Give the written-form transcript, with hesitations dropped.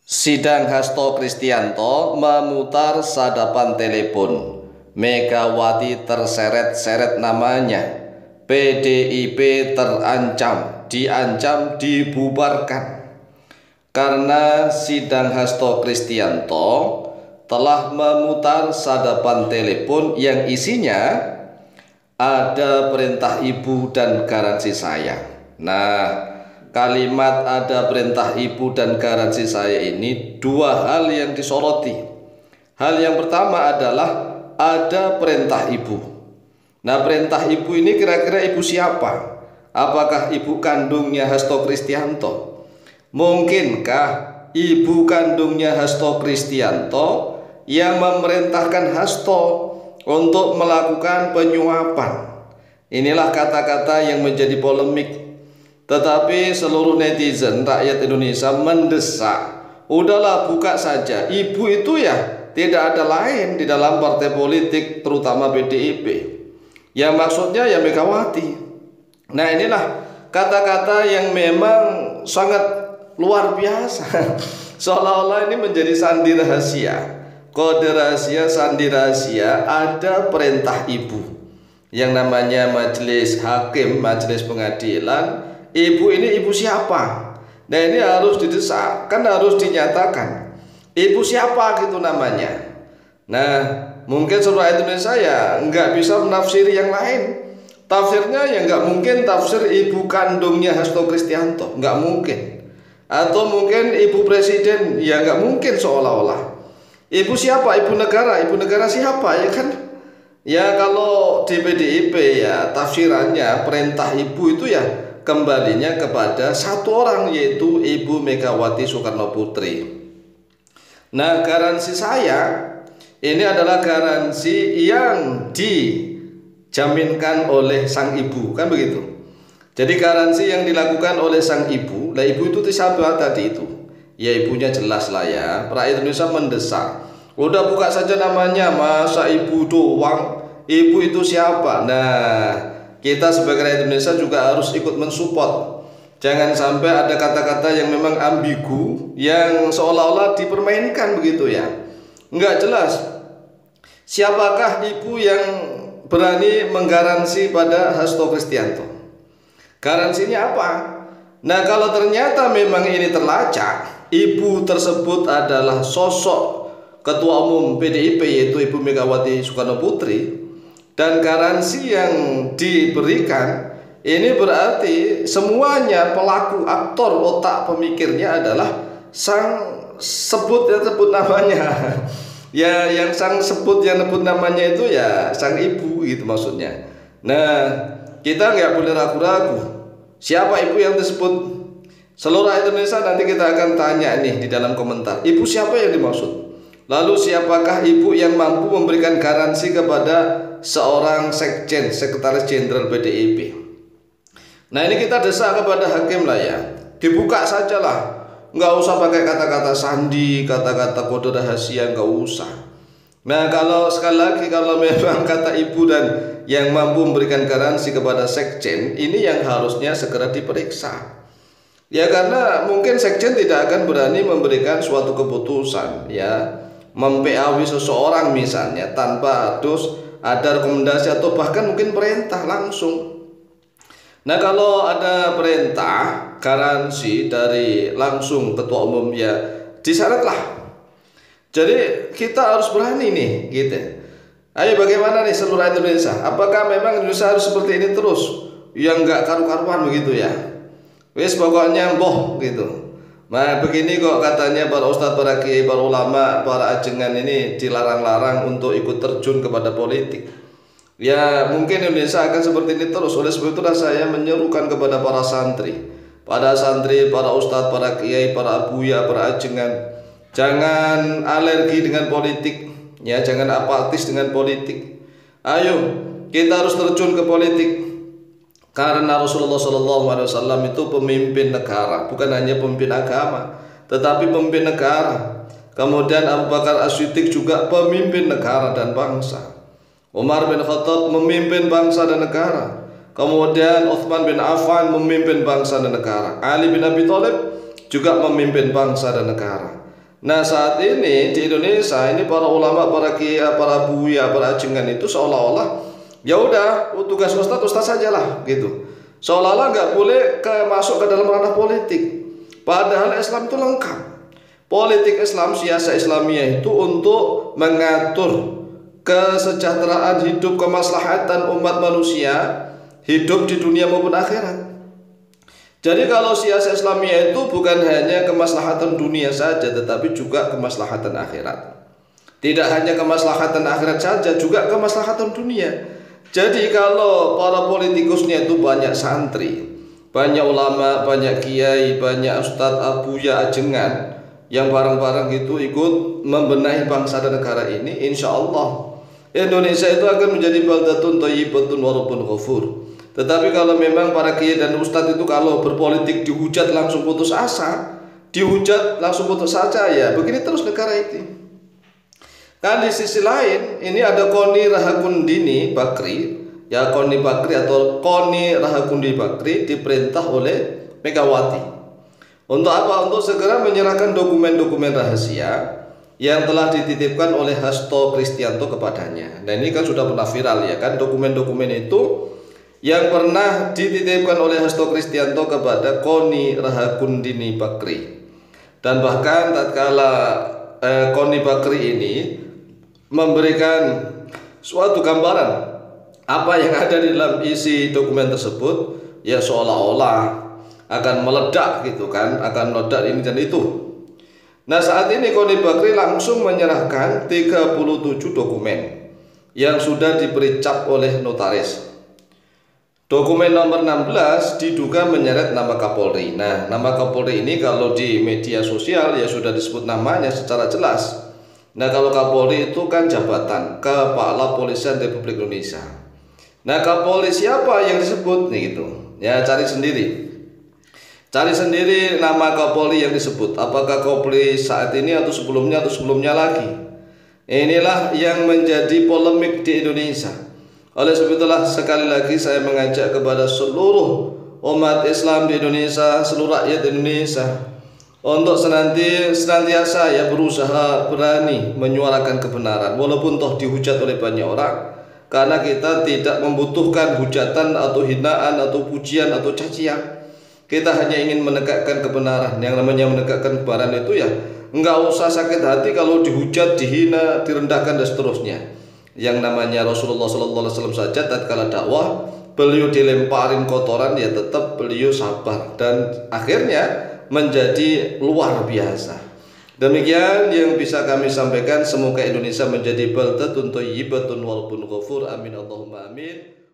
Sidang Hasto Kristianto memutar sadapan telepon. Megawati terseret-seret namanya. PDIP terancam, diancam dibubarkan. Karena sidang Hasto Kristianto telah memutar sadapan telepon yang isinya ada perintah ibu dan garansi saya. Nah, kalimat ada perintah ibu dan garansi saya ini dua hal yang disoroti. Hal yang pertama adalah ada perintah ibu. Nah, perintah ibu ini kira-kira ibu siapa? Apakah ibu kandungnya Hasto Kristianto? Mungkinkah ibu kandungnya Hasto Kristianto yang memerintahkan Hasto untuk melakukan penyuapan? Inilah kata-kata yang menjadi polemik. Tetapi seluruh netizen rakyat Indonesia mendesak, udahlah buka saja. Ibu itu ya tidak ada lain di dalam partai politik, terutama PDIP. Yang maksudnya ya Megawati. Nah, inilah kata-kata yang memang sangat luar biasa. Seolah-olah ini menjadi sandi rahasia, kode rahasia, sandi rahasia. Ada perintah ibu yang namanya majelis hakim, majelis pengadilan. Ibu ini ibu siapa? Nah, ini harus didesak, kan harus dinyatakan ibu siapa gitu namanya. Nah, mungkin seluruh Indonesia ya nggak bisa menafsiri yang lain. Tafsirnya ya nggak mungkin tafsir ibu kandungnya Hasto Kristianto, nggak mungkin. Atau mungkin ibu presiden, ya nggak mungkin seolah-olah. Ibu siapa? Ibu negara siapa ya kan? Ya kalau di PDIP ya tafsirannya perintah ibu itu ya kembalinya kepada satu orang, yaitu Ibu Megawati Soekarno Putri. Nah, garansi saya ini adalah garansi yang dijaminkan oleh sang ibu, kan begitu. Jadi garansi yang dilakukan oleh sang ibu. Nah, ibu itu siapa tadi itu? Ya ibunya jelas lah ya. Rakyat Indonesia mendesak, udah buka saja namanya, masa ibu doang? Ibu itu siapa? Nah, kita sebagai rakyat Indonesia juga harus ikut mensupport. Jangan sampai ada kata-kata yang memang ambigu, yang seolah-olah dipermainkan begitu ya. Enggak jelas siapakah ibu yang berani menggaransi pada Hasto Kristianto. Garansinya apa? Nah, kalau ternyata memang ini terlacak, ibu tersebut adalah sosok Ketua Umum PDIP, yaitu Ibu Megawati Soekarno Putri, dan garansi yang diberikan ini berarti semuanya pelaku, aktor, otak pemikirnya adalah sang sebut namanya. Ya, yang sang sebut yang sebut namanya itu ya sang ibu gitu maksudnya. Nah, kita nggak boleh ragu-ragu siapa ibu yang disebut. Seluruh Indonesia nanti kita akan tanya nih di dalam komentar, ibu siapa yang dimaksud? Lalu siapakah ibu yang mampu memberikan garansi kepada seorang sekjen, sekretaris jenderal PDIP? Nah, ini kita desak kepada hakim lah ya, dibuka sajalah, nggak usah pakai kata-kata sandi, kata-kata kode rahasia, nggak usah. Nah, kalau sekali lagi kalau memang kata ibu dan yang mampu memberikan garansi kepada sekjen, ini yang harusnya segera diperiksa. Ya, karena mungkin sekjen tidak akan berani memberikan suatu keputusan ya, mem-PAW seseorang misalnya tanpa harus ada rekomendasi atau bahkan mungkin perintah langsung. Nah, kalau ada perintah garansi dari langsung ketua umum ya disyaratlah. Jadi kita harus berani nih gitu. Ayo bagaimana nih seluruh Indonesia? Apakah memang Indonesia harus seperti ini terus? Yang nggak karu-karuan begitu ya? Wes pokoknya boh gitu. Nah, begini kok katanya para ustadz, para kiai, para ulama, para ajengan ini dilarang-larang untuk ikut terjun kepada politik. Ya, mungkin Indonesia akan seperti ini terus. Oleh sebab itulah saya menyerukan kepada para santri, para ustadz, para kiai, para abuya, para ajengan, jangan alergi dengan politik, ya, jangan apatis dengan politik. Ayo, kita harus terjun ke politik. Karena Rasulullah SAW itu pemimpin negara, bukan hanya pemimpin agama, tetapi pemimpin negara. Kemudian Abu Bakar As-Siddiq juga pemimpin negara dan bangsa. Umar bin Khattab memimpin bangsa dan negara. Kemudian Utsman bin Affan memimpin bangsa dan negara. Ali bin Abi Thalib juga memimpin bangsa dan negara. Nah saat ini di Indonesia ini para ulama, para kiai, para buya, para ajengan itu seolah-olah ya udah tugas ustaz saja lah gitu. Seolah-olah nggak boleh masuk ke dalam ranah politik. Padahal Islam itu lengkap. Politik Islam, siasa Islamiyah itu untuk mengatur kesejahteraan hidup, kemaslahatan umat manusia hidup di dunia maupun akhirat. Jadi kalau siasa Islamiyah itu bukan hanya kemaslahatan dunia saja, tetapi juga kemaslahatan akhirat. Tidak hanya kemaslahatan akhirat saja, juga kemaslahatan dunia. Jadi kalau para politikusnya itu banyak santri, banyak ulama, banyak kiai, banyak ustadz, abuya, ajengan yang bareng-bareng itu ikut membenahi bangsa dan negara ini, insya Allah Indonesia itu akan menjadi baldatun thayyibatun wa rabbun ghafur. Tetapi kalau memang para kiai dan ustadz itu kalau berpolitik dihujat langsung putus asa, dihujat langsung putus asa, ya begini terus negara itu. Kan di sisi lain ini ada Koni Rahakundini Bakri, ya Koni Bakri atau Koni Rahakundi Bakri diperintah oleh Megawati. Untuk apa? Untuk segera menyerahkan dokumen-dokumen rahasia yang telah dititipkan oleh Hasto Kristianto kepadanya. Nah ini kan sudah pernah viral ya kan, dokumen-dokumen itu yang pernah dititipkan oleh Hasto Kristianto kepada Koni Rahakundini Bakri. Dan bahkan tatkala Koni Bakri ini memberikan suatu gambaran apa yang ada di dalam isi dokumen tersebut, ya seolah-olah akan meledak gitu kan, akan meledak ini dan itu. Nah saat ini Koni Bakri langsung menyerahkan 37 dokumen yang sudah diberi cap oleh notaris. Dokumen nomor 16 diduga menyeret nama Kapolri. Nah, nama Kapolri ini kalau di media sosial ya sudah disebut namanya secara jelas. Nah, kalau Kapolri itu kan jabatan Kepala Polisian Republik Indonesia. Nah, Kapolri siapa yang disebut nih gitu? Ya, cari sendiri. Cari sendiri nama Kapolri yang disebut. Apakah Kapolri saat ini atau sebelumnya lagi? Inilah yang menjadi polemik di Indonesia. Oleh sebab itulah sekali lagi saya mengajak kepada seluruh umat Islam di Indonesia, seluruh rakyat Indonesia untuk senantiasa ya berusaha berani menyuarakan kebenaran walaupun toh dihujat oleh banyak orang, karena kita tidak membutuhkan hujatan atau hinaan atau pujian atau cacian. Kita hanya ingin menegakkan kebenaran. Yang namanya menegakkan kebenaran itu ya enggak usah sakit hati kalau dihujat, dihina, direndahkan dan seterusnya. Yang namanya Rasulullah SAW saja tatkala dakwah beliau dilemparin kotoran ya tetap beliau sabar dan akhirnya menjadi luar biasa. Demikian yang bisa kami sampaikan. Semoga Indonesia menjadi baldatun thayyibatun wa rabbun ghafur. Amin Allahumma amin.